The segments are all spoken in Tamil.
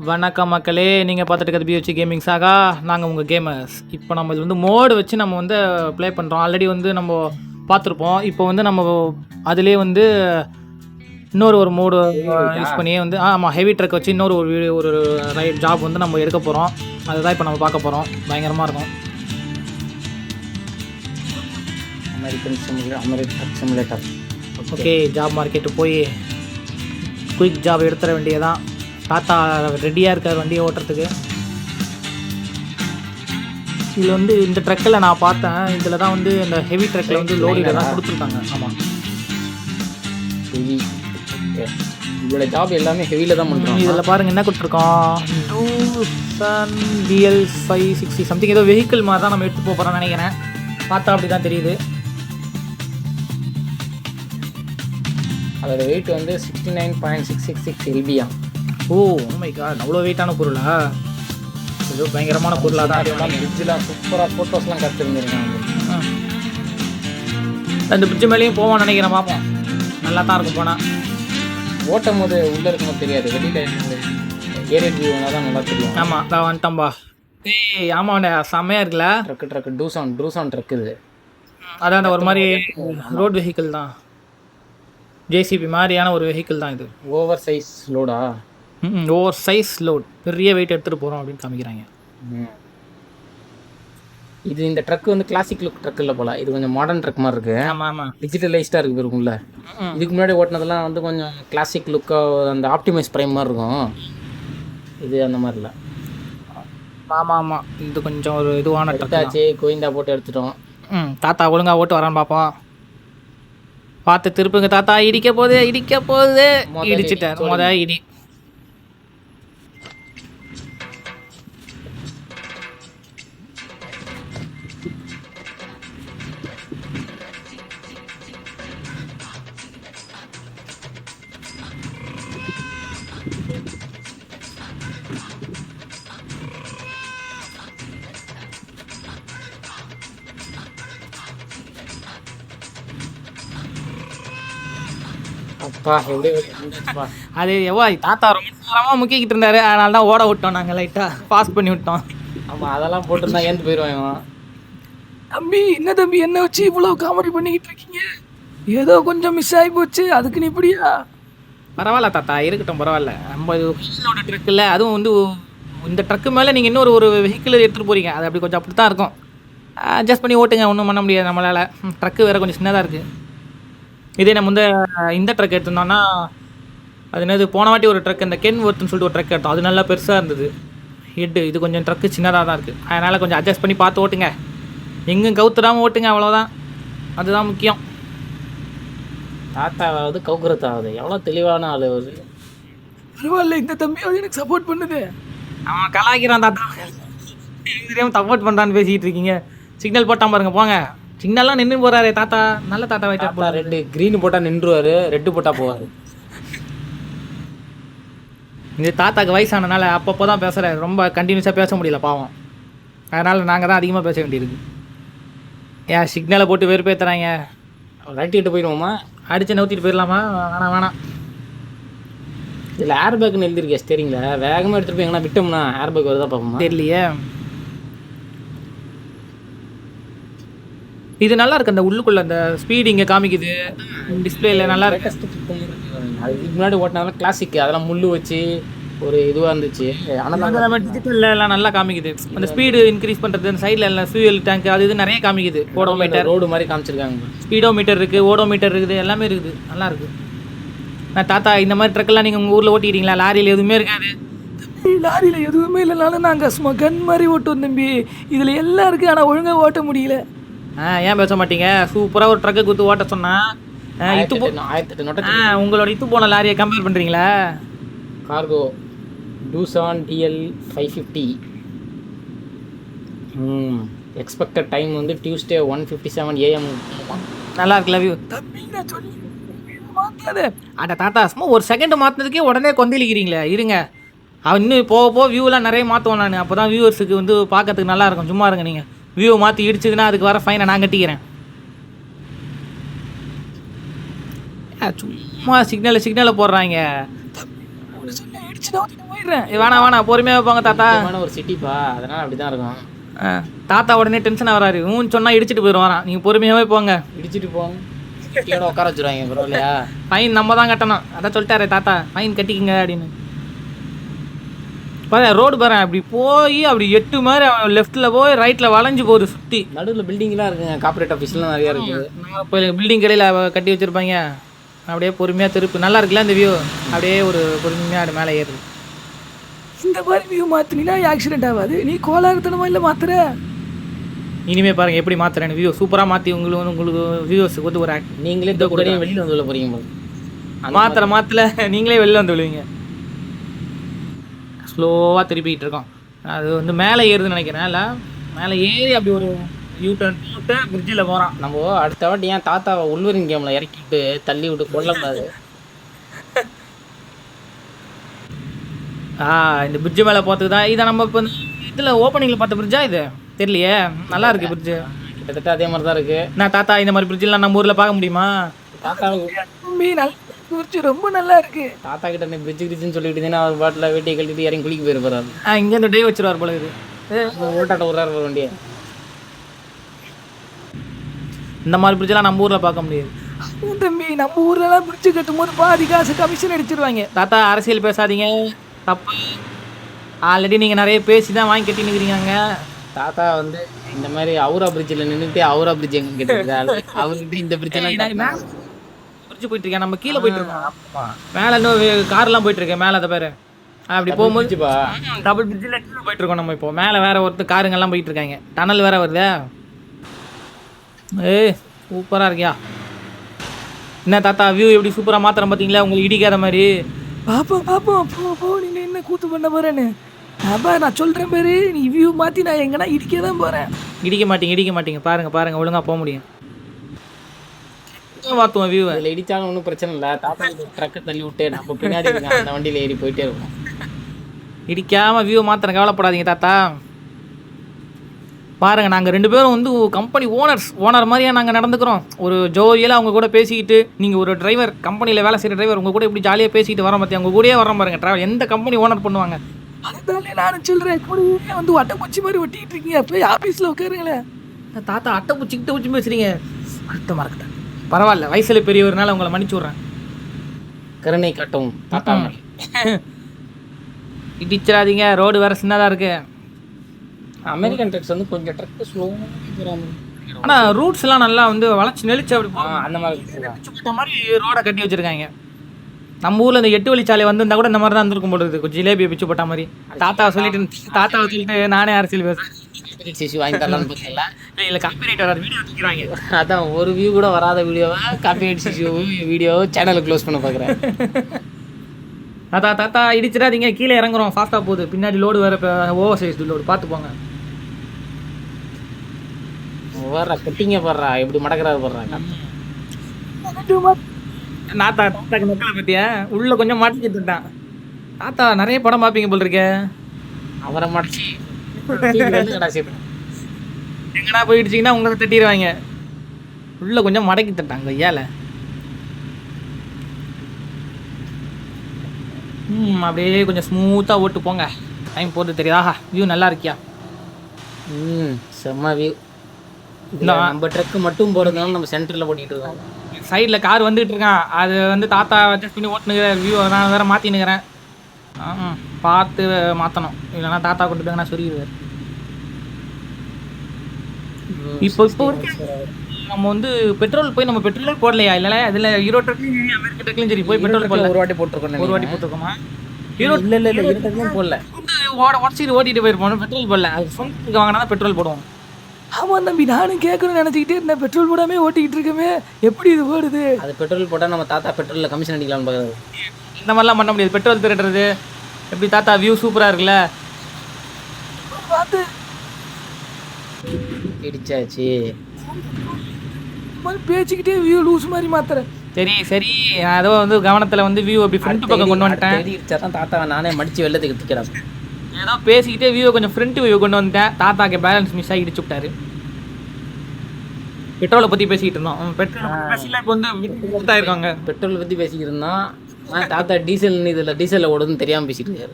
வணக்கம் மக்களே, நீங்கள் பார்த்துட்டு இருக்கிறது பிஹெச்சி கேமிங் சாகா. நாங்கள் உங்கள் கேமர்ஸ். இப்போ நம்ம இது வந்து மோடு வச்சு நம்ம வந்து ப்ளே பண்ணுறோம். ஆல்ரெடி வந்து நம்ம பார்த்துருப்போம். இப்போ வந்து நம்ம அதிலே வந்து ஒரு மோடு யூஸ் பண்ணியே வந்து ஆமாம் ஹெவி ட்ரக் வச்சு ஒரு ரைட் ஜாப் வந்து நம்ம எடுக்க போகிறோம். அதுதான் இப்போ நம்ம பார்க்க போகிறோம். பயங்கரமாக இருக்கும். American simulator. Okay, job market போய் குயிக் ஜாப் எடுத்துட வேண்டியதான். தாத்தா ரெடியாக இருக்கார் வண்டியை ஓட்டுறதுக்கு. இதில் வந்து இந்த ட்ரக்கில் நான் பார்த்தேன், இதில் தான் வந்து இந்த ஹெவி ட்ரக்கில் வந்து லோடு தான் கொடுத்துருக்காங்க. ஆமாம், ஹெவி இதோட ஜாப் எல்லாமே ஹெவியில் தான் பண்ணுறோம். இதில் பாருங்கள் என்ன கொடுத்துருக்கோம், 2000 DL560 சம்திங் ஏதோ வெஹிக்கிள் மாதிரி தான் நம்ம எடுத்து போகிறோம்னு நினைக்கிறேன். பார்த்தா அப்படி தான் தெரியுது. அதோட வெயிட் வந்து 69.666 LBயா. ஓ மை காட், அவ்வளோ வெயிட்டான பொருளா? ஏதோ பயங்கரமான பொருளாக தான் இருக்கும். பிரிட்ஜெலாம் சூப்பராக ஃபோட்டோஸ்லாம் கற்றுருந்துருக்காங்க. அந்த பிரிட்ஜு மேலேயும் போவோம்னு நினைக்கிறேன். பார்ப்போம், நல்லா தான் இருக்கும். போனால் ஓட்டும் போது உள்ளே இருக்கும்போது தெரியாது, வெளியில் ஏரியட் வியூ தான் நல்லா தெரியும். ஆமாம், நான் வந்துட்டம்பா. ஏய் ஆமாம், செம்மையாக இருக்குல்ல. ட்ரக்கு ட்ரூசான் ட்ரக் இது. அதான் அந்த ஒரு மாதிரி ரோட் வெஹிக்கிள் தான், ஜேசிபி மாதிரியான ஒரு வெஹிக்கிள் தான் இது. ஓவர் சைஸ் லோடா? ஓவர் சைஸ் லோட், பெரிய வெயிட் எடுத்துகிட்டு போகிறோம் அப்படின்னு காமிக்கிறாங்க. இது இந்த ட்ரக் வந்து கிளாசிக் லுக் ட்ரக் இல்லை போல, இது கொஞ்சம் மாடர்ன் ட்ரக் மாதிரி இருக்குது. ஆமாம் ஆமாம், டிஜிட்டலைஸ்டாக இருக்குது இருக்கும்ல. இதுக்கு முன்னாடி ஓட்டினதெல்லாம் வந்து கொஞ்சம் கிளாசிக் லுக்காக அந்த ஆப்டிமைஸ் ப்ரைம் மாதிரி இருக்கும். இது அந்த மாதிரி இல்லை. ஆமாம் ஆமாம், இது கொஞ்சம் ஒரு இதுவான ட்ரக்காச்சு. கோயிந்தா போட்டு எடுத்துட்டோம். தாத்தா ஒழுங்காக ஓட்டு வரான்னு பார்ப்போம். பார்த்து திருப்புங்க தாத்தா, இடிக்க போகுது இடிச்சிட்டார். இடி அப்பா எப்படி அது எவ்வளோ தாத்தா ரொம்ப நேரமாக முக்கிக்கிட்டு இருந்தாரு. அதனால தான் ஓட விட்டோம், நாங்கள் லைட்டாக பாஸ் பண்ணி விட்டோம். ஆமாம், அதெல்லாம் போட்டுருந்தா ஏந்து போயிடுவாங்க. தம்பி என்ன தம்பி, என்ன வச்சு இவ்வளோ காமெடி பண்ணிக்கிட்டு இருக்கீங்க? ஏதோ கொஞ்சம் மிஸ் ஆகி போச்சு, அதுக்கு நீ இப்படியா? பரவாயில்ல தாத்தா, இருக்கட்டும், பரவாயில்ல. நம்ம வெஹிக்கிளோட ட்ரக் இல்லை, அதுவும் வந்து இந்த ட்ரக்கு மேலே நீங்கள் ஒரு வெஹிக்கிள் எடுத்துகிட்டு போகிறீங்க. அது அப்படி கொஞ்சம் அப்படி தான் இருக்கும். அட்ஜஸ்ட் பண்ணி ஓட்டுங்க, ஒன்றும் பண்ண முடியாது நம்மளால். ட்ரக்கு வேறு கொஞ்சம் சின்னதாக இருக்குது. இதே நம்ம இந்த ட்ரக் எடுத்திருந்தோம்னா, அது என்னது, போன வாட்டி ஒரு ட்ரக், இந்த கென் ஒர்த்துன்னு சொல்லிட்டு ஒரு ட்ரக் எடுத்தோம். அது நல்லா பெருசாக இருந்தது ஹெட்டு. இது கொஞ்சம் ட்ரக்கு சின்னதாக தான் இருக்குது. அதனால் கொஞ்சம் அட்ஜஸ்ட் பண்ணி பார்த்து ஓட்டுங்க, எங்கேயும் கவுத்துடாமல் ஓட்டுங்க, அவ்வளோதான். அதுதான் முக்கியம். தாத்தாவது கவுக்குறதாவது எவ்வளோ தெளிவான ஆள் அவர். பரவாயில்ல, இந்த தம்பியாவது எனக்கு சப்போர்ட் பண்ணுது. அவன் கலாய்க்கிறான் தாத்தா, தெரியாமல் சப்போர்ட் பண்ணுறான்னு பேசிக்கிட்டு இருக்கீங்க. சிக்னல் போட்டால் பாருங்க, போங்க. சிக்னல்லாம் நின்று போகிறாரு தாத்தா. நல்ல தாத்தா வைட்டா. ரெட்டு க்ரீன் போட்டால் நின்றுவார், ரெட்டு போட்டால் போவார். இந்த தாத்தாக்கு வயசானனால அப்பப்போ தான் பேசுகிறாரு, ரொம்ப கண்டினியூஸாக பேச முடியல பாவம். அதனால் நாங்கள் தான் அதிகமாக பேச வேண்டியிருக்கு. ஏன் சிக்னலை போட்டு வெறுப்பேற்றுறாங்க. ரைட்டு கிட்ட போயிடுவோமா? அடித்து நவுத்திட்டு போயிடலாமா? வேணாம். இதில் ஏர் பேக்குன்னு எழுதிருக்கேன் ஸ்டேரிங்கில். வேகமாக எடுத்துகிட்டு போய் எங்கன்னா விட்டோம்னா ஏர் பேக் வருதா பார்ப்போமா? தெரியலையே. இது நல்லா இருக்கு, அந்த உள்ளுக்குள்ள அந்த ஸ்பீடு இங்கே காமிக்குது டிஸ்பிளேல, நல்லா இருக்கு. அதுக்கு முன்னாடி ஓட்டினாலும் கிளாசிக், அதெல்லாம் முள்ளு வச்சு ஒரு இதுவாக இருந்துச்சு. ஆனால் நம்ம டிஜிட்டலில் எல்லாம் நல்லா காமிக்குது. அந்த ஸ்பீடு இன்க்ரீஸ் பண்ணுறது, அந்த சைடில் எல்லாம் ஃபியூயல் டேங்க் அது இது நிறைய காமிக்குது. ஓடோமீட்டர், ரோடு மாதிரி காமிச்சிருக்காங்க. ஸ்பீடோமீட்டர் இருக்குது, ஓடோமீட்டர் இருக்குது, எல்லாமே இருக்குது. நல்லா இருக்குது. நான் தாத்தா, இந்த மாதிரி ட்ரக்கெல்லாம் நீங்கள் உங்கள் ஊரில் ஓட்டிக்கிறீங்களா? லாரியில் எதுவுமே இருக்காது. தம்பி, லாரியில் எதுவுமே இல்லைனாலும் நாங்கள் சும்மா கன் மாதிரி ஓட்டுவோம் தம்பி. இதில் எல்லாம் இருக்குது, ஆனால் ஒழுங்காக ஓட்ட முடியல. ஏன் பேச மாட்டீங்க? சூப்பராக ஒரு ட்ரக்கை கொடுத்து ஓட்ட சொன்னால் உங்களோட இத்து போன லாரியை கம்பேர் பண்ணுறீங்களா? Cargo Tucson DL550. Expected time வந்து டியூஸ்டே 1:57 AM. நல்லா இருக்குல்ல வியூ? தம்பி நான் சொல்லி மாற்றாத. அட தாத்தா, சும்மா ஒரு செகண்ட் மாற்றினதுக்கே உடனே கொந்தளிக்கிறீங்களே. இருங்க, இன்னும் போக வியூலாம் நிறைய மாற்றுவோம் நான். அப்போ தான் வியூவர்ஸுக்கு வந்து பார்க்கறதுக்கு நல்லா இருக்கும். சும்மா இருங்க, நீங்கள் வியூவை மாற்றி இடிச்சதுன்னா அதுக்கு வர ஃபைனை நான் கட்டிக்கிறேன். சும்மா சிக்னலை போடுறாங்க. சொன்ன இடிச்சுனா பண்ணிடுறேன். வேணாம் பொறுமையாக போங்க தாத்தா. முக்கியமான ஒரு சிட்டிப்பா, அதனால் அப்படி தான் இருக்கும். தாத்தா உடனே டென்ஷன் வராரு. சொன்னால் இடிச்சிட்டு போயிடுவாரான். நீங்கள் பொறுமையாகவே போங்க. இடிச்சிட்டு போங்க, கீழே உட்கார வச்சுருவாங்க பரவாயில்லையா? ஃபைன் நம்ம தான் கட்டணும். அதான் சொல்லிட்டாரு தாத்தா, ஃபைன் கட்டிக்கிங்க அப்படின்னு. பாரு ரோடு பாரு, அப்படி போய் அப்படி 8 மாதிரி லெஃப்ட்டில் போய் ரைட்டில் வளைஞ்சு போகுது சுற்றி. நடுவில் பில்டிங்லாம் இருக்குங்க, கார்பரேட் ஆஃபீஸ்லாம் நிறையா இருக்குது. இப்போ பில்டிங் கடையில் கட்டி வச்சுருப்பாங்க. அப்படியே பொறுமையாக திருப்பி நல்லா இருக்குல்ல இந்த வியூ. அப்படியே ஒரு பொறுமையாக அது மேலே ஏறுது. இந்த மாதிரி வியூ மாற்றினா ஆக்சிடென்ட் ஆகாது. நீ கோளாறுத்தனமா இல்லை மாத்துற. இனிமேல் பாருங்கள் எப்படி மாற்றுறேன்னு. வியூ சூப்பராக மாற்றி உங்களுக்கு வியூஸுக்கு வந்து ஒரு நீங்களே இந்த கூட வெளியில் வந்து உள்ள போகிறீங்க போது. மாத்திர நீங்களே வெளில வந்து விழுவீங்க. ஸ்லோவாக திருப்பிக்கிட்டு இருக்கோம். அது வந்து மேலே ஏறுதுன்னு நினைக்கிறேன். இல்லை மேலே ஏறி அப்படி ஒரு யூட்டர்ன் போட்டு பிரிட்ஜில் போகிறான். நம்ம அடுத்த வாட்டி ஏன் தாத்தாவை உள்வரின் கேமில் இறக்கிட்டு தள்ளி விட்டு கொல்லக்கூடாது. இந்த பிரிட்ஜு மேலே போகிறதுக்கு தான். இதை நம்ம இப்போ இதில் ஓப்பனிங்கில் பார்த்த பிரிட்ஜா இது தெரியலையே. நல்லா இருக்குது பிரிட்ஜு, கிட்டத்தட்ட அதே மாதிரி தான் இருக்குது. நான் தாத்தா இந்த மாதிரி பிரிட்ஜெலாம் நம்ம ஊரில் பார்க்க முடியுமா? தாத்தாவுக்கு ரொம்ப நல்லா இருக்கு. தாத்தா கிட்ட நீ பிரிட்ஜு கிரிட்ஜுன்னு சொல்லிட்டு இருந்தீங்கன்னா அவர் பாட்டில் வேட்டியை கழட்டிட்டு இறங்கி குளிக்க போயிருப்பாரு. இங்கேருந்து டே வச்சுருவார் போல இது. ஓட்டாட்ட விட்றாரு போகிற வண்டியை. இந்த மாதிரி பிரிட்ஜெலாம் நம்ம ஊரில் பார்க்க முடியாது தம்பி. நம்ம ஊர்லலாம் பிரிட்ஜு கட்டும் போது பாதி காசு கமிஷன் அடிச்சிருவாங்க. தாத்தா அரசியல் பேசாதீங்க, தப்பு. ஆல்ரெடி நீங்கள் நிறைய பேசி தான் வாங்கி கட்டி நிற்கிறீங்க. தாத்தா வந்து இந்த மாதிரி அவுரா பிரிட்ஜில் நின்றுட்டு அவுரா பிரிட்ஜ் எங்கே கேட்டுருக்காரு. அவர்கிட்ட இந்த பிரிட்ஜெல்லாம் பிரிட்ஜு போயிட்டு இருக்கேன், நம்ம கீழே போயிட்டு இருக்கோம். மேலே இன்னும் கார்லாம் போயிட்டு இருக்கேன் மேலே. அதை பேர் அப்படி போகும்போது டபுள் பிரிட்ஜில் கீழே போயிட்டு இருக்கோம் நம்ம. இப்போ மேலே வேற ஒருத்தர் காருங்கெல்லாம் போயிட்டு இருக்காங்க. டனல் வேற வருதா? சூப்பராக இருக்கியா? என்ன தாத்தா வியூ எப்படி சூப்பராக மாத்திரம் பார்த்தீங்களா? உங்களுக்கு இடிக்காத மாதிரி. பாப்போம் போ. நீ என்ன கூத்து பண்ண போறேன்னு அப்பா நான் சொல்கிறேன் பாரு. நீ வியூ மாற்றி நான் எங்கன்னா இடிக்க தான் போகிறேன். இடிக்க மாட்டீங்க. பாருங்க ஒழுங்காக போக முடியும். மாற்றுவோம் வியூ. அதில் இடித்தாலும் ஒன்றும் பிரச்சனை இல்லை. தாத்தா ட்ரக்கை தள்ளி விட்டு நம்ம பின்னாடி அந்த வண்டியில் ஏறி போயிட்டே இருக்கோம். இடிக்காமல் வியூ மாத்திரம், கவலைப்படாதீங்க தாத்தா. பாருங்கள், நாங்கள் 2 பேரும் வந்து கம்பெனி ஓனர் மாதிரியா நாங்கள் நடந்துக்கிறோம். ஒரு ஜோவியெல்லாம் அவங்க கூட பேசிக்கிட்டு, நீங்கள் ஒரு டிரைவர், கம்பெனியில் வேலை செய்கிற டிரைவர், உங்கள் கூட இப்படி ஜாலியாக பேசிக்கிட்டு வரோம் பார்த்தியா? உங்கள் கூடயே வரோம் பாருங்கள். ட்ராவல் எந்த கம்பெனி ஓனர் பண்ணுவாங்க? அதுதானே நானும் சொல்கிறேன். கூடவே வந்து அட்டைப்பூச்சி மாதிரி ஒட்டிக்கிட்டு இருக்கீங்க. போய் ஆஃபீஸில் உட்காருங்களேன். தாத்தா அட்டைப்பூச்சி பேசுகிறீங்க. மறக்கட்டேன். பரவாயில்ல, வயசில் பெரியவர்னால உங்களை மன்னிச்சு விட்றேன். கருணை காட்டும் தாத்தா. இடிச்சிடாதீங்க, ரோடு வேறு சின்னதாக இருக்குது. அமெரிக்கன் ட்ரக்ஸ் வந்து கொஞ்சம் ட்ரக்கு ஸ்லோவாக போகிறாங்க. ஆனால் ரூட்ஸ்லாம் நல்லா வந்து வளைச்சி நெளிச்சு அப்படி அந்த மாதிரி பிடிச்ச மாதிரி ரோடை கட்டி வச்சுருக்காங்க. நம்ம ஊரில் இந்த 8 வழிச்சாலை வந்திருந்தா கூட இந்த மாதிரி தான் இருந்திருக்கும் போல இருக்குது. ஜிலேபியை பிச்சு போட்ட மாதிரி. தாத்தாவை சொல்லிட்டு நானே அரசியல் பேசுகிறேன். சிசி வாங்கி தரலான்னு பார்த்தீங்களா? இல்லை காப்பிரைட் வராது, வீடியோ தூக்கிறாங்க. அதான் ஒரு வியூ கூட வராத வீடியோவை காப்பிரைட் சிசி வீடியோ சேனலை க்ளோஸ் பண்ண பார்க்குறேன். தாத்தா இடிச்சிடாதீங்க, கீழே இறங்குறோம். ஃபாஸ்ட்டாக போகுது, பின்னாடி லோடு வேறு. ஓவர் சைஸ் லோடு, பார்த்து போங்க. வர்றா கட்டிங்க போடுறா, எப்படி மடக்கிறாரு போடுறா. தாத்தாக்கு மக்களை பற்றியா உள்ளே கொஞ்சம் மாட்டிக்கிட்டுட்டான். தாத்தா நிறைய படம் பார்ப்பீங்க போல் இருக்கே. அவரை மாட்டி எங்கடா போயிடுச்சிங்கன்னா உங்களை தட்டிடுவாங்க. உள்ளே கொஞ்சம் மடக்கி தட்டாங்க ஐயால. அப்படியே கொஞ்சம் ஸ்மூத்தாக ஓட்டு போங்க. டைம் போகிறது தெரியாதா? வியூ நல்லா இருக்கியா? செம்ம வியூ. நம்ம ட்ரக்கு மட்டும் போகிறதுனால நம்ம சென்டரில் ஓட்டிகிட்டு இருக்கோம். சைடில் கார் வந்துகிட்டு இருக்கான். அது வந்து தாத்தா அட்ஜஸ்ட் பண்ணி ஓட்டுனுக்கிற வியூ. நான் வேறு மாற்றினுக்கிறேன். பார்த்து மாற்றணும், இல்லைன்னா தாத்தா கொண்டு போய் சொல்லிடுவார். இப்போ நம்ம வந்து பெட்ரோல் போய் நம்ம பெட்ரோலே போடலையா? இல்லை அதில் ஹீரோ ட்ரக்லையும் சரி அமெரிக்கா ட்ரக்லையும் சரி போய் பெட்ரோல் போடல. ஒரு வாட்டி போட்டிருக்கோமா? ஹீரோ இல்லை ஹீரோ ட்ரக்லையும் போடல. உடச்சிட்டு ஓட்டிகிட்டு போயிருப்போம். பெட்ரோல் போடல. அது சொந்தத்துக்கு வாங்கினா பெட்ரோல் போடுவோம். ஆமாம் தம்பி, நானும் கேட்கணும்னு நினச்சிக்கிட்டே இருந்தேன். பெட்ரோல் போடாமே ஓட்டிக்கிட்டு இருக்கமே, எப்படி இது ஓடுது? அது பெட்ரோல் போட்டால் நம்ம தாத்தா பெட்ரோலில் கமிஷன் அடிக்கலாம்னு பார்க்குறது. இந்த மாதிரிலாம் பண்ண முடியாது. பெட்ரோல் திருடுறது எப்படி? தாத்தா வியூ சூப்பராக இருக்குல்ல, பார்த்து இடிச்சாச்சு. பேச்சுக்கிட்டே வியூ லூஸ் மாதிரி மாத்துறேன். சரி நான் ஏதோ வந்து கவனத்தில் வந்து வியூ அப்படி ஃப்ரண்ட் பக்கம் கொண்டு வந்துட்டேன். இடிச்சா தான் தாத்தாவை நானே மடித்து வெள்ளத்துக்கு திக்கிறேன். ஏதோ பேசிக்கிட்டே வியூவை கொஞ்சம் ஃப்ரண்ட் வியூ கொண்டு வந்துட்டேன். தாத்தாக்கு பேலன்ஸ் மிஸ் ஆகி இடிச்சு விட்டாரு. பெட்ரோலை பற்றி பேசிக்கிட்டு இருந்தோம். பெட்ரோல் இப்போ வந்து இருக்காங்க. பெட்ரோலை பற்றி பேசிக்கிட்டு இருந்தோம். தாத்தா டீசல் இதில் டீசலில் ஓடுதுன்னு தெரியாமல் பேசிட்டு இருக்காரு.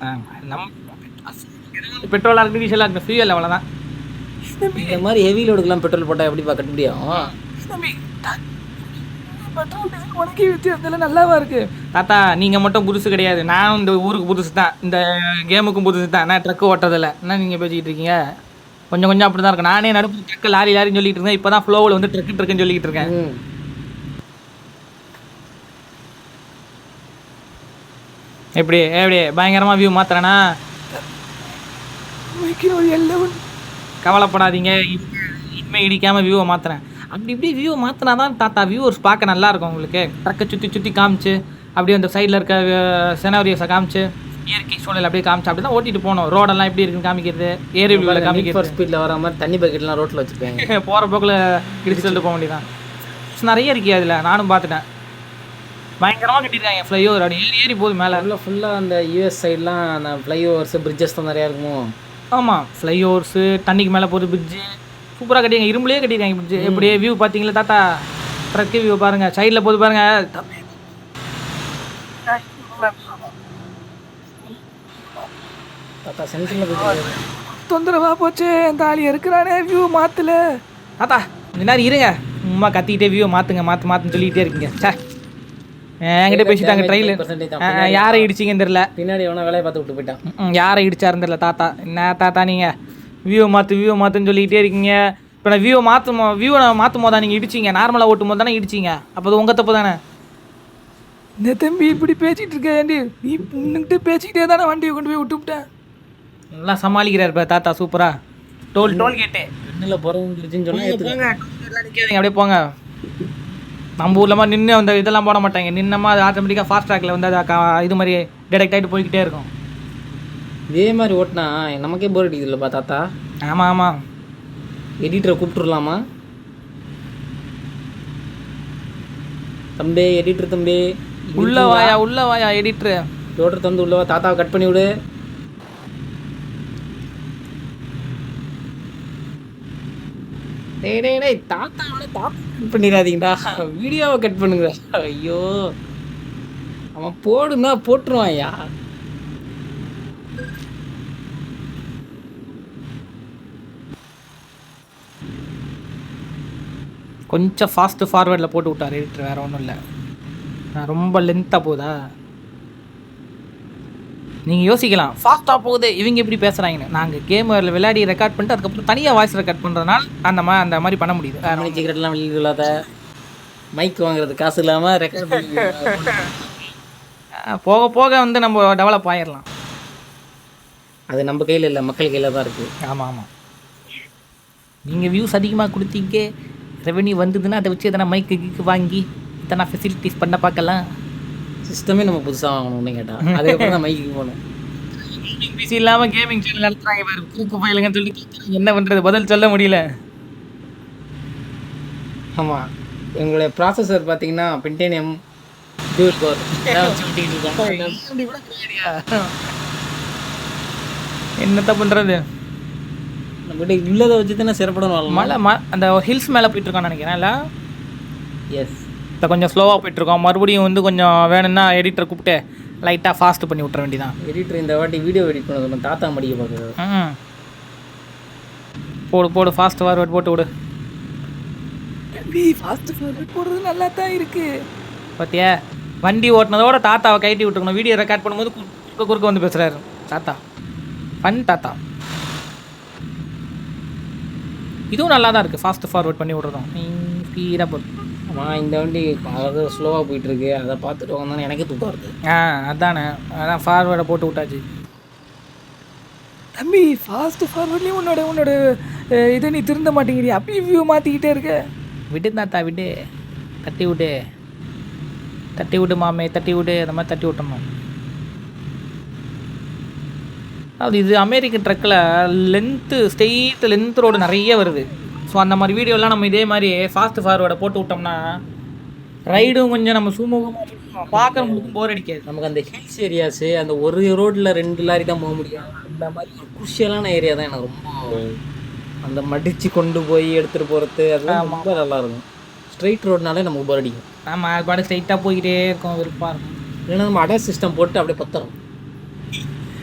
நம்ம பெட்ரோலாக இருக்குது டீசலாக இருக்குது ஃபியூயல் அவ்வளோதான். இந்த மாதிரி ஹெவி லோடுக்கெல்லாம் பெட்ரோல் போட்டால் எப்படிப்பா கட்ட முடியும்? தம்பி பெட்ரோல் டீசல் உனக்கே வித்தியாசத்தில் நல்லாவா இருக்கு? தாத்தா நீங்கள் மட்டும் புதுசு கிடையாது, நானும் இந்த ஊருக்கு புதுசு தான், இந்த கேமுக்கும் புதுசு தான். நான் ட்ரக்கு ஓட்டுறதில்ல. என்ன நீங்கள் பேசிக்கிட்டு இருக்கீங்க? கொஞ்சம் கொஞ்சம் அப்படி தான் இருக்கும். நானே நடுப்பு ட்ரக்கு லாரின்னு சொல்லிட்டு இருக்கேன். இப்போ தான் ஃப்ளோவில் வந்து ட்ரக்குன்னு சொல்லிக்கிட்டு இருக்கேன். எப்படி பயங்கரமாக வியூ மாத்துறேன்னா? ஒரு எல்லவன் கவலைப்படாதீங்க, இனிமேல் இடிக்காமல் வியூவை மாற்றுறேன். அப்படி இப்படி வியூவை மாற்றினா தான் தாத்தா வியூவர்ஸ் பார்க்க நல்லாயிருக்கும். உங்களுக்கு ட்ரக்கை சுற்றி காமிச்சு அப்படியே அந்த சைடில் இருக்க செனோரியஸை காமிச்சு இயற்கை சூழல் அப்படியே காமிச்சு அப்படி தான் ஓட்டிகிட்டு போகணும். ரோடெல்லாம் எப்படி இருக்குன்னு காமிக்கிறது, ஏரி வியூவில் காமிக்கிறது. ஸ்பீடில் வர மாதிரி தண்ணி பக்கெட்லாம் ரோட்டில் வச்சுருப்பாங்க. போகிற போக்கில் இடிச்சு சொல்லிட்டு போக வேண்டியதான். நிறைய இருக்கே அதில், நானும் பார்த்துட்டேன். பயங்கரமாக கட்டியிருக்காங்க ஃப்ளைஓவர். அப்படி ஏறி போகுது மேலே. ஃபுல்லாக அந்த யூஎஸ் சைட்லாம் அந்த ஃப்ளைஓவர்ஸு பிரிட்ஜஸ் தான் நிறையா இருக்குமோ? ஆமாம், ஃப்ளைஓவர்ஸு, தண்ணிக்கு மேலே போகிற பிரிட்ஜு சூப்பராக கட்டியிருக்காங்க. இரும்புலேயே கட்டியிருக்காங்க பிரிட்ஜு. எப்படியே வியூ பார்த்தீங்களா தாத்தா? ட்ரக்கு வியூ பாருங்கள், சைடில் போது பாருங்கள். தாத்தா சென்டரில் தொந்தரவா போச்சு, என் தாலி இருக்கிறானே வியூ மாற்றல. தாத்தா இந்த நேரம் இருங்க, சும்மா கத்திக்கிட்டே வியூவை மாற்றுன்னு சொல்லிக்கிட்டே இருக்கீங்க. சார் என்கிட்ட பேசிட்டாங்க ட்ரெயினில். யாரை இடிச்சிங்கன்னு தெரில. பின்னாடி எவனா வேலையை பார்த்து விட்டு போயிட்டான். யாரை இடிச்சாருன்னு தெரில. தாத்தா என்ன தாத்தா நீங்கள் வியூவை மாற்றுன்னு சொல்லிக்கிட்டே இருக்கீங்க. இப்போ நான் வியூவை மாற்றும் போது தான் நீங்கள் இடிச்சிங்க. நார்மலாக ஓட்டும் போது தானே இடிச்சிங்க. அப்போ அது உங்கள் தப்பு தானே? இந்த தம்பி இப்படி பேசிகிட்டு இருக்கேன்டி, நீ நின்றுட்டு பேசிக்கிட்டே தானே வண்டியை கொண்டு போய் விட்டுவிட்டேன். நல்லா சமாளிக்கிறார் இப்போ தாத்தா சூப்பராக. டோல் கேட்டு இன்னில் போகிறவங்களுச்சுன்னு சொன்னால் நிற்காதீங்க, அப்படியே போங்க. நம்ம ஊரில் மாதிரி நின்று அந்த இதெல்லாம் போட மாட்டாங்க. நின்னமா அது ஆட்டோமேட்டிக்காக ஃபாஸ்ட் ட்ராக்கில் வந்து அது இது மாதிரி டேரெக்ட் ஆகிட்டு போய்கிட்டே இருக்கும். இதே மாதிரி ஓட்டினா நமக்கே போர் அடிக்குது இல்லைப்பா தாத்தா? ஆமாம். எடிட்டரை கூப்பிட்டுருலாமா? தம்பி எடிட்டர் தம்பி உள்ள வாயா எடிட்டரு. லோட்டர் தந்து உள்ளவா, தாத்தாவை கட் பண்ணி விடு. டேய் தாத்தாவோட கட் பண்ணிடாதீங்கடா, வீடியோவை கட் பண்ணுங்க. ஐயோ அவன் போடுனா போட்டுருவான்யா. கொஞ்சம் ஃபாஸ்ட்டு ஃபார்வேர்டில் போட்டு விட்டார் எடிட்டர், வேறு ஒன்றும் இல்லை. ரொம்ப லென்த்தாக போகுதா? நீங்கள் யோசிக்கலாம் ஃபாஸ்ட்டாக போகுது இவங்க எப்படி பேசுகிறாங்கன்னு. நாங்கள் கேமில் விளையாடி ரெக்கார்ட் பண்ணிட்டு அதுக்கப்புறம் தனியாக வாய்ஸ் ரெக்கார்ட் பண்ணுறதுனால அந்த மாதிரி பண்ண முடியுது. மணி சீக்கிரட்லாம் வெளியில் இல்லாத மைக் வாங்குறது காசு இல்லாமல் ரெக்கார்ட் பண்ணி போக போக வந்து நம்ம டெவலப் ஆகிடலாம். அது நம்ம கையில் இல்லை, மக்கள் கையில் தான் இருக்குது. ஆமாம். நீங்கள் வியூஸ் அதிகமாக கொடுத்தீங்க, ரெவென்யூ வந்ததுன்னா அதை வச்சு எதனா மைக்கு வாங்கி இத்தனை ஃபெசிலிட்டிஸ் பண்ண பார்க்கலாம். சிஸ்டமே நம்ம புதுசாக வாங்கணும்னு கேட்டால் அதுக்கப்புறம் தான் மைக்கு போகணும். பிசி இல்லாமல் கேமிங் சேனல் நடத்துகிறாங்க பாரு, கூக்கு போயிலுங்கன்னு சொல்லி என்ன பண்ணுறது, பதில் சொல்ல முடியல. ஆமாம், எங்களுடைய ப்ராசஸர் பார்த்தீங்கன்னா பென்டேனியம் டியூல் கோர் என்னத்த பண்ணுறது? நம்மகிட்ட உள்ளதை வச்சு தானே சிறப்படணும். மழை அந்த ஹில்ஸ் மேலே போயிட்டுருக்கோன்னு நினைக்கிறேன்ல. எஸ், இப்போ கொஞ்சம் ஸ்லோவாக போயிட்டுருக்கோம். மறுபடியும் வந்து கொஞ்சம் வேணும்னா எடிட்டரை கூப்பிட்டு லைட்டாக ஃபாஸ்ட்டு பண்ணி விட்ற வேண்டியதான். எடிட்டர் இந்த வாட்டி வீடியோ எடிட் பண்ண சொன்ன தாத்தா மடிக்க பார்க்குறது. போடு ஃபாஸ்ட் ஃபார்வர்ட் போட்டு விடு. ஃபாஸ்ட் ஃபார்வர்ட் போடுறது நல்லா தான் இருக்குது. பார்த்தியா, வண்டி ஓட்டினதோட தாத்தாவை கைட்டி விட்டுக்கணும். வீடியோ ரெக்கார்ட் பண்ணும்போது குறுக்க வந்து பேசுகிறாரு தாத்தா. தாத்தா இதுவும் நல்லா தான் இருக்குது, ஃபாஸ்ட் ஃபார்வர்ட் பண்ணி விட்றதும். ஸ்பீடாக போகுது. ஆமாம், இந்த வண்டி அதாவது ஸ்லோவாக போயிட்டுருக்கு, அதை பார்த்துட்டு வந்தானே எனக்கே தூக்கம் வருது. அதான் ஃபார்வேர்டை போட்டு விட்டாச்சு. தம்பி ஃபாஸ்ட் ஃபார்வர்ட்லேயும் உன்னோட இதை நீ திருந்த மாட்டேங்கிறீ, அப்படியே வியூ மாற்றிக்கிட்டே இருக்க. விடு தாத்தா விடு, தட்டி விடு மாமே, தட்டி விடு, அந்த மாதிரி தட்டி விட்டணும். அது இது அமெரிக்கன் ட்ரக்கில் ஸ்ட்ரெயிட் லென்த் ரோடு நிறைய வருது. ஸோ அந்த மாதிரி வீடியோலாம் நம்ம இதே மாதிரி ஃபாஸ்ட் ஃபார்வேர்டை போட்டு விட்டோம்னா ரைடும் கொஞ்சம் நம்ம சுமூகமாக பார்க்குறவங்களுக்கும் போர் அடிக்காது. நமக்கு அந்த ஹில்ஸ் ஏரியாஸு, அந்த ஒரு ரோட்டில் 2 லாரி தான் போக முடியும். அந்த மாதிரி ஒரு குருஷியலான ஏரியா தான் எனக்கு ரொம்ப, அந்த மடித்து கொண்டு போய் எடுத்துகிட்டு போகிறது அதெல்லாம் ரொம்ப நல்லாயிருக்கும். ஸ்ட்ரெயிட் ரோடுனாலே நமக்கு போர் அடிக்கும். ஆமாம், அது பாட்டு ஸ்ட்ரைட்டாக போய்கிட்டே இருக்கும், விருப்பாக இருக்கும். இல்லைன்னா நம்ம அடாஸ் சிஸ்டம் போட்டு அப்படியே பத்திரம்.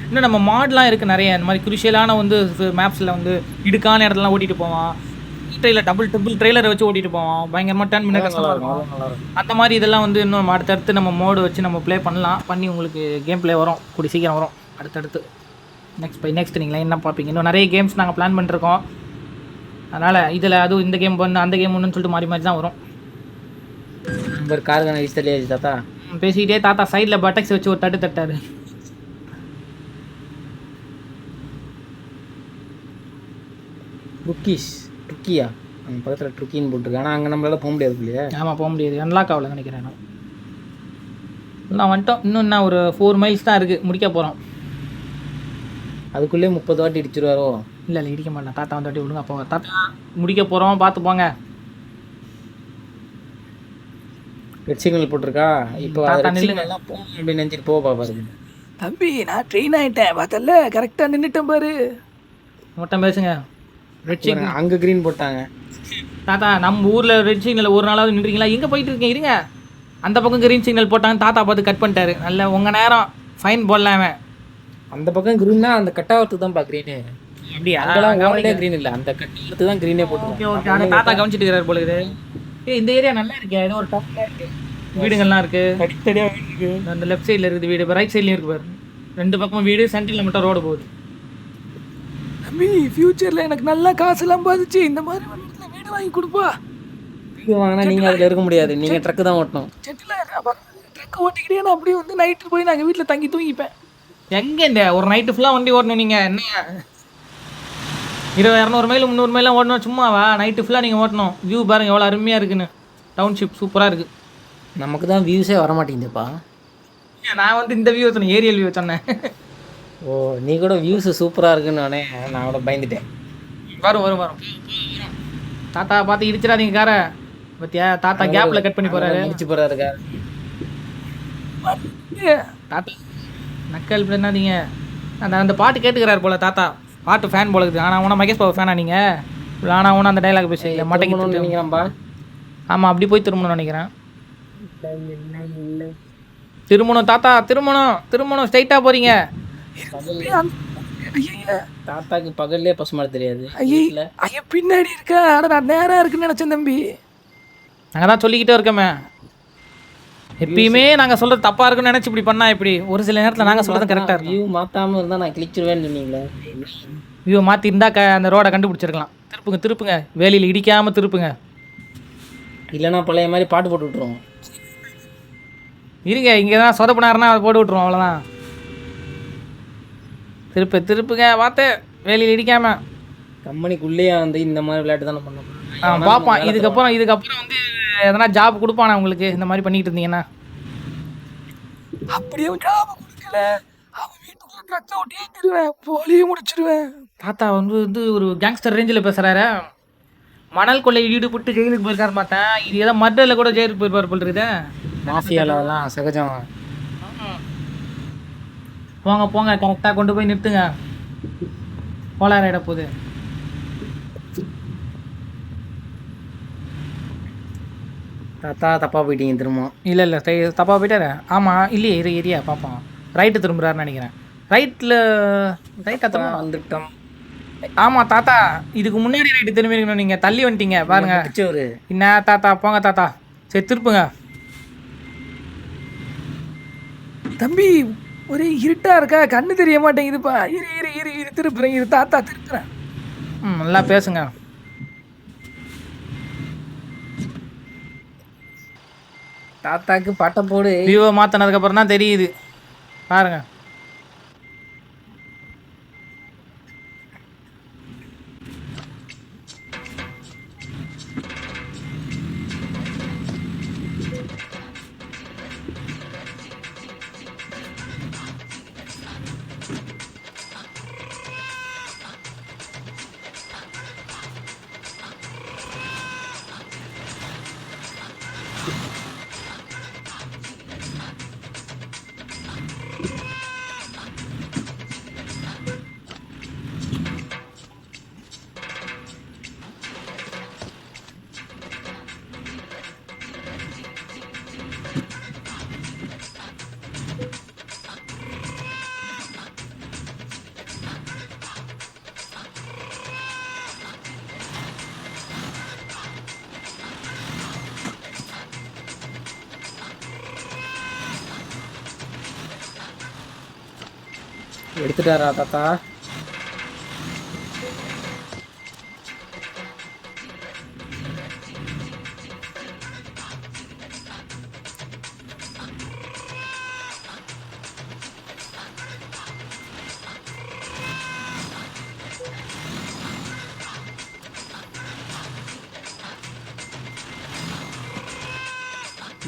இன்னும் நம்ம மாடெலாம் இருக்குது நிறைய, இந்த மாதிரி குருஷியலான வந்து மேப்ஸில் வந்து இடுக்கான இடத்துலாம் ஓட்டிகிட்டு போவான். ட்ரெயிலர் டபுள் ட்ரெயிலரை வச்சு ஓட்டிகிட்டு போவான். பயங்கரமாக டர்ன் பண்ண கஷ்டமாக இருக்கும். அந்த மாதிரி இதெல்லாம் வந்து இன்னும் அடுத்தடுத்து நம்ம மோடு வச்சு நம்ம ப்ளே பண்ணலாம். பண்ணி உங்களுக்கு கேம் ப்ளே வரும், கூடி சீக்கிரம் வரும் அடுத்தடுத்து. நெக்ஸ்ட் நீங்களே என்ன பார்ப்பீங்க? இன்னும் நிறைய கேம்ஸ் நாங்கள் பிளான் பண்ணிருக்கோம். அதனால் இதில் அதுவும் இந்த கேம் பண்ணு அந்த கேம் ஒன்றுன்னு சொல்லிட்டு மாறி தான் வரும். நம்பர் காருக்கான வீச்சு தெரியாது தாத்தா. பேசிக்கிட்டே தாத்தா சைடில் பட்டக்ஸ் வச்சு ஒரு தட்டாரு. ட்ருக்கியா அந்த பக்கத்தில் ட்ருக்கின்னு போட்டிருக்கு. ஆனால் அங்கே நம்மளால போக முடியாது இல்லையா? ஆமாம், போக முடியாது. அன்லாக் ஆகல நினைக்கிறேன். நான் வந்துட்டோம். இன்னும் என்ன ஒரு 4 மைல்ஸ் தான் இருக்குது, முடிக்க போகிறோம். அதுக்குள்ளே 30 வாட்டி இடிச்சிருவாரோ? இல்லை இடிக்க மாட்டேன். தாத்தா வந்து வாட்டி விடுங்க. அப்போ தாத்தா முடிக்க போகிறோம், பார்த்து போங்க. ரெட் சிக்னல் போட்டிருக்கா? இப்போ தாத்தா ரெட் சிக்னல்லாம் போகணும் அப்படின்னு நினச்சிட்டு போக பாருங்க. தம்பி நான் ட்ரெயின் ஆகிட்டேன் பார்த்தல, கரெக்டாக நின்றுட்டேன் பாரு. மட்டும் பேசுங்க. ரெட் சிக்னல் அங்கே க்ரீன் போட்டாங்க. தாத்தா நம்ம ஊரில் ரெட் சிக்னல் ஒரு நாளாவது நின்றுறீங்களா? எங்கே போயிட்டு இருக்கீங்க? இருங்க. அந்த பக்கம் க்ரீன் சிக்னல் போட்டாங்க. தாத்தா பார்த்து கட் பண்ணிட்டாரு. நல்ல உங்கள் நேரம் ஃபைன் போடலாமே. அந்த பக்கம் க்ரீன்னா அந்த கட்டாவத்துக்கு தான் க்ரீனு. அப்படியா? அங்கெல்லாம் ஓரளே க்ரீன் இல்லை, அந்த கட்டத்துக்கு தான் க்ரீனே போட்டுருக்கோம். ஓகே ஆனால் தாத்தா கவனிச்சிட்டு இருக்கிறார் போல இருக்குது. இந்த ஏரியா நல்லா இருக்கே, ஏதோ ஒரு டஃப்லாம் இருக்குது. வீடுங்கள்லாம் இருக்குது, தனித்தனியாக வீடு இருக்குது. அந்த லெஃப்ட் சைடில் இருக்குது வீடு, இப்போ ரைட் சைட்லேயும் இருக்குது பாரு. 2 பக்கமும் வீடு, சென்டரில் மட்டும் ரோடு போகுது. தம்பி ஃப்யூச்சரில் எனக்கு நல்லா காசுலாம் பாதிச்சு இந்த மாதிரி இடத்துல வீடு வாங்கி கொடுப்பா. வீடு வாங்கினா நீங்கள் அதில் இருக்க முடியாது, நீங்கள் ட்ரக்கு தான் ஓட்டணும். செட்டில் ட்ரக் ஓட்டிக்கிட்டே நான் அப்படியே வந்து நைட்டு போய் நாங்கள் வீட்டில் தங்கி தூங்கிப்பேன். எங்கே இந்த ஒரு நைட்டு ஃபுல்லாக வண்டி ஓட்டணும் நீங்கள்? என்ன 200 மைல் 300 மைலாம் ஓட்டணும் சும்மாவா? நைட்டு ஃபுல்லாக நீங்கள் ஓட்டணும். வியூ பாருங்கள் எவ்வளோ அருமையாக இருக்குன்னு. டவுன்ஷிப் சூப்பராக இருக்குது. நமக்கு தான் வியூஸே வரமாட்டேங்குதுப்பா. நான் வந்து இந்த வியூ சொன்னேன், ஏரியல் வியூ சொன்னேன். ஓ நீ கூட வியூஸு சூப்பராக இருக்குன்னு நானே நான் கூட பயந்துட்டேன். வரும். தாத்தா பார்த்து இடிச்சிடாதீங்க காரை. பத்தியா தாத்தா கேப்பில் கட் பண்ணி போகிறாரு. முடிச்சு போகிறாரு கார். தாத்தா நக்கல் பண்ணாதீங்க. அந்த பாட்டு கேட்டுக்கிறாரு போல தாத்தா. பாட்டு ஃபேன் போல இருக்குது. ஆனால் உன மகேஷ் பாபு ஃபேனா நீங்கள்? ஆனால் உன அந்த டைலாக் பேசி மட்டைக்கு நினைக்கிறேன்ப்பா. ஆமாம், அப்படி போய் திரும்பணும்னு நினைக்கிறேன். திருமணம் தாத்தா, திருமணம் ஸ்ட்ரைட்டாக போகிறீங்க. தாத்தாக்கு பகல்லே பசுமாடு தெரியாது. ஐயா பின்னாடி இருக்கா? ஆனால் நான் நேராக இருக்குன்னு நினச்சேன் தம்பி. நாங்கள் தான் சொல்லிக்கிட்டே இருக்கோமே, எப்பயுமே நாங்கள் சொல்கிறது தப்பாக இருக்குன்னு நினச்சி இப்படி பண்ணால் இப்படி. ஒரு சில நேரத்தில் நாங்கள் சொல்கிறது கரெக்டாக இருக்கும். வியூ மாற்றாமல் இருந்தால் நான் கிளிச்சிருவேன்னு சொன்னீங்களே. வியூ மாற்றிருந்தா அந்த ரோடை கண்டுபிடிச்சிருக்கலாம். திருப்புங்க, வேலியில் இடிக்காமல் திருப்புங்க. இல்லைன்னா பழைய மாதிரி பாட்டு போட்டு விட்ருவோம். இருங்க, இங்கே தான் சொதப்பினாருன்னா அதை போட்டு விட்ருவோம், அவ்வளோதான். திருப்புங்க பார்த்து, வேலியில் இடிக்காமல். கம்பெனிக்குள்ளேயே வந்து இந்த மாதிரி விளையாட்டு தானே பண்ணணும். பார்ப்பான். இதுக்கப்புறம் வந்து எதனா ஜாப் கொடுப்பானா உங்களுக்கு இந்த மாதிரி பண்ணிக்கிட்டு இருந்தீங்கன்னா? அப்படியே ஜாப் கொடுக்கல, அவன் வீட்டுக்குள்ள ட்ரக்ஸை ஓட்டி ஏற்றிடுவேன், போலியே முடிச்சிடுவேன். தாத்தா வந்து ஒரு கேங்ஸ்டர் ரேஞ்சில் பேசுகிறாரு. மணல் கொள்ளை ஈடுபட்டு ஜெயிலுக்கு போயிருக்காரு பார்த்தேன். இது ஏதோ மர்டரில் கூட ஜெயிலுக்கு போயிருப்பார் போல் இருக்குது. மாஃபியாலலாம் சகஜம். போங்க கரெக்டாக கொண்டு போய் நிறுத்துங்க. கோளாறு போகுது. தாத்தா தப்பாக போயிட்டீங்க திரும்ப. இல்லை தப்பாக போயிட்டாரு. ஆமாம், இல்லையே ஏரியா பார்ப்போம். ரைட்டு திரும்புறாருன்னு நினைக்கிறேன். ரைட்டாக வந்துட்டோம். ஆமாம் தாத்தா, இதுக்கு முன்னாடி ரைட்டு திரும்பிக்கணும். நீங்கள் தள்ளி வந்துட்டீங்க பாருங்க. என்ன தாத்தா, போங்க தாத்தா. சரி திருப்புங்க. தம்பி ஒரே இருட்டா இருக்கா, கண்ணு தெரிய மாட்டேங்குதுப்பா. இரு திருப்புறேன். தாத்தா திருப்புறேன். நல்லா பேசுங்க. தாத்தாக்கு பட்டை போடு. வியூவை மாற்றினதுக்கப்புறம் தான் தெரியுது பாருங்க. எடுத்துட்டாரா தாத்தா?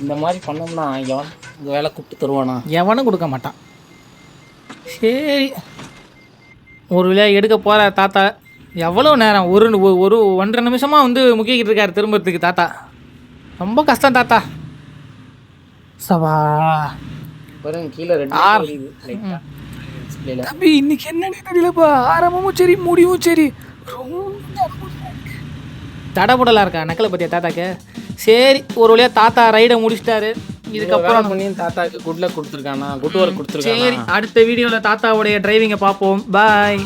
இந்த மாதிரி பண்ணோம்னா எவன் இங்கே வேலை கூப்பிட்டு தருவானா? எவனும் கொடுக்க மாட்டான். சரி, ஒரு வழியாக எடுக்க போகிற தாத்தா. எவ்வளோ நேரம்? ஒரு 1.5 நிமிஷமாக வந்து முக்கிக்கிட்டு இருக்காரு திரும்புறதுக்கு தாத்தா. ரொம்ப கஷ்டம் தாத்தா. சவா பாருங்க கீழே டிஸ்பிளேல. தம்பி இன்னைக்கு என்னன்னு தெரியலப்பா. ஆரம்பமும் சரி முடிவும் சரி ரொம்ப தடபுடலாக இருக்கா நக்கலை பற்றிய தாத்தாக்கு. சரி, ஒரு வழியாக தாத்தா ரைடை முடிச்சிட்டாரு. இதுக்கப்புறம் பண்ணி தாத்தாக்கு குட் லக் கொடுத்துருக்கானா, குட் ஒர்க் கொடுத்துருக்கானா? சரி, அடுத்த வீடியோவில் தாத்தாவுடைய டிரைவிங்கை பார்ப்போம். பாய்.